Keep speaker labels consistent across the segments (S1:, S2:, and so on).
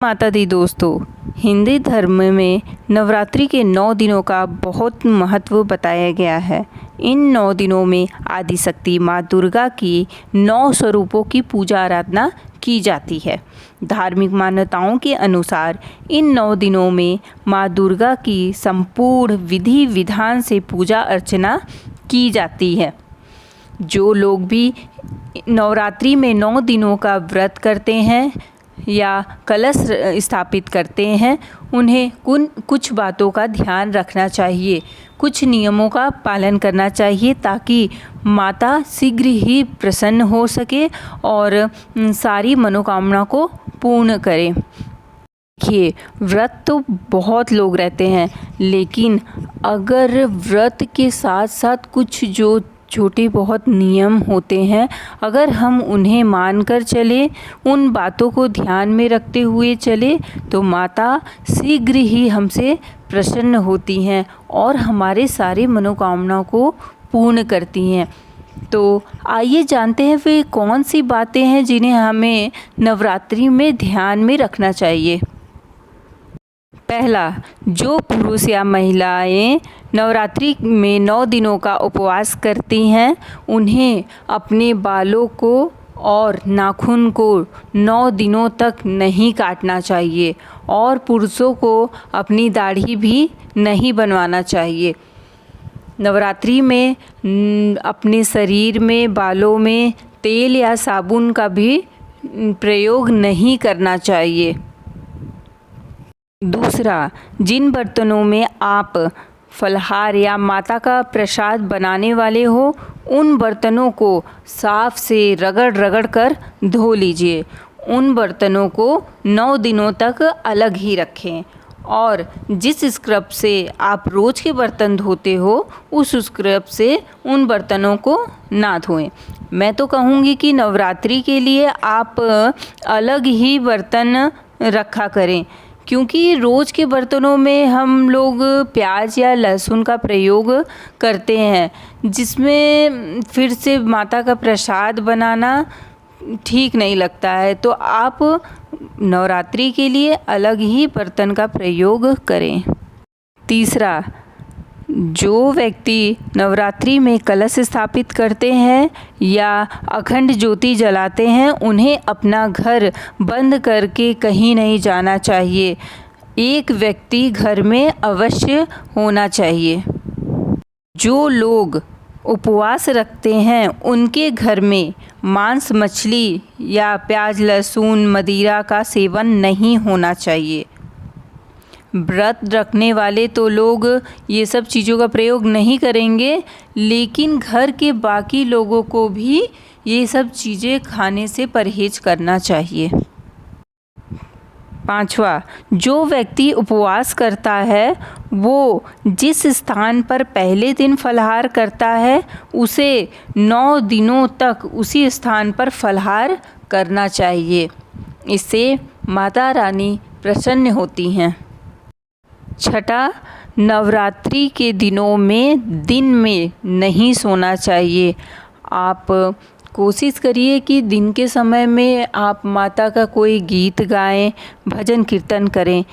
S1: माता दी दोस्तों, हिंदी धर्म में नवरात्रि के 9 दिनों का बहुत महत्व बताया गया है। इन 9 दिनों में आदिशक्ति माँ दुर्गा की 9 स्वरूपों की पूजा आराधना की जाती है। धार्मिक मान्यताओं के अनुसार इन 9 दिनों में माँ दुर्गा की संपूर्ण विधि विधान से पूजा अर्चना की जाती है। जो लोग भी नवरात्रि में 9 दिनों का व्रत करते हैं या कलश स्थापित करते हैं, उन्हें कुछ बातों का ध्यान रखना चाहिए, कुछ नियमों का पालन करना चाहिए ताकि माता शीघ्र ही प्रसन्न हो सके और सारी मनोकामना को पूर्ण करें। देखिए, व्रत तो बहुत लोग रहते हैं, लेकिन अगर व्रत के साथ साथ कुछ जो छोटे बहुत नियम होते हैं, अगर हम उन्हें मानकर चले, उन बातों को ध्यान में रखते हुए चले, तो माता शीघ्र ही हमसे प्रसन्न होती हैं और हमारे सारे मनोकामना को पूर्ण करती हैं। तो आइए जानते हैं वे कौन सी बातें हैं जिन्हें हमें नवरात्रि में ध्यान में रखना चाहिए। पहला, जो पुरुष या महिलाएं नवरात्रि में 9 दिनों का उपवास करती हैं, उन्हें अपने बालों को और नाखून को 9 दिनों तक नहीं काटना चाहिए और पुरुषों को अपनी दाढ़ी भी नहीं बनवाना चाहिए। नवरात्रि में अपने शरीर में, बालों में तेल या साबुन का भी प्रयोग नहीं करना चाहिए। दूसरा, जिन बर्तनों में आप फलाहार या माता का प्रसाद बनाने वाले हो, उन बर्तनों को साफ से रगड़ कर धो लीजिए। उन बर्तनों को 9 दिनों तक अलग ही रखें और जिस स्क्रब से आप रोज़ के बर्तन धोते हो, उस स्क्रब से उन बर्तनों को ना धोएं। मैं तो कहूँगी कि नवरात्रि के लिए आप अलग ही बर्तन रखा करें, क्योंकि रोज़ के बर्तनों में हम लोग प्याज या लहसुन का प्रयोग करते हैं, जिसमें फिर से माता का प्रसाद बनाना ठीक नहीं लगता है। तो आप नवरात्रि के लिए अलग ही बर्तन का प्रयोग करें। तीसरा, जो व्यक्ति नवरात्रि में कलश स्थापित करते हैं या अखंड ज्योति जलाते हैं, उन्हें अपना घर बंद करके कहीं नहीं जाना चाहिए। एक व्यक्ति घर में अवश्य होना चाहिए। जो लोग उपवास रखते हैं, उनके घर में मांस, मछली या प्याज, लहसुन, मदिरा का सेवन नहीं होना चाहिए। व्रत रखने वाले तो लोग ये सब चीज़ों का प्रयोग नहीं करेंगे, लेकिन घर के बाकी लोगों को भी ये सब चीज़ें खाने से परहेज करना चाहिए। पांचवा, जो व्यक्ति उपवास करता है, वो जिस स्थान पर पहले दिन फलाहार करता है, उसे 9 दिनों तक उसी स्थान पर फलाहार करना चाहिए। इससे माता रानी प्रसन्न होती हैं। छठा, नवरात्रि के दिनों में दिन में नहीं सोना चाहिए। आप कोशिश करिए कि दिन के समय में आप माता का कोई गीत गाएं, भजन कीर्तन करें।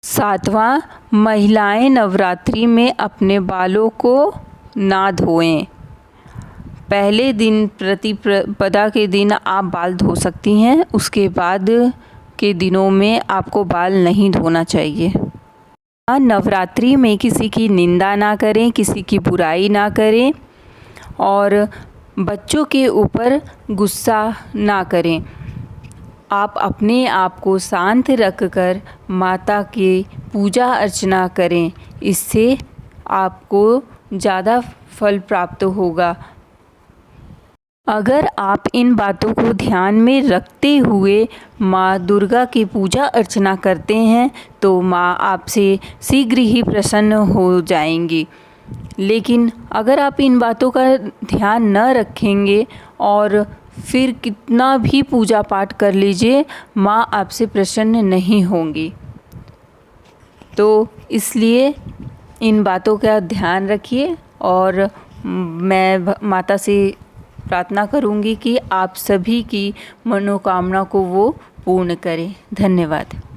S1: सातवां, महिलाएं नवरात्रि में अपने बालों को ना धोएं। पहले दिन प्रतिपदा के दिन आप बाल धो सकती हैं, उसके बाद के दिनों में आपको बाल नहीं धोना चाहिए। नवरात्रि में किसी की निंदा ना करें, किसी की बुराई ना करें और बच्चों के ऊपर गुस्सा ना करें। आप अपने आप को शांत रखकर माता की पूजा अर्चना करें, इससे आपको ज़्यादा फल प्राप्त होगा। अगर आप इन बातों को ध्यान में रखते हुए माँ दुर्गा की पूजा अर्चना करते हैं, तो माँ आपसे शीघ्र ही प्रसन्न हो जाएंगी। लेकिन अगर आप इन बातों का ध्यान न रखेंगे और फिर कितना भी पूजा पाठ कर लीजिए, माँ आपसे प्रसन्न नहीं होंगी। तो इसलिए इन बातों का ध्यान रखिए और मैं माता से प्रार्थना करूंगी कि आप सभी की मनोकामना को वो पूर्ण करें। धन्यवाद।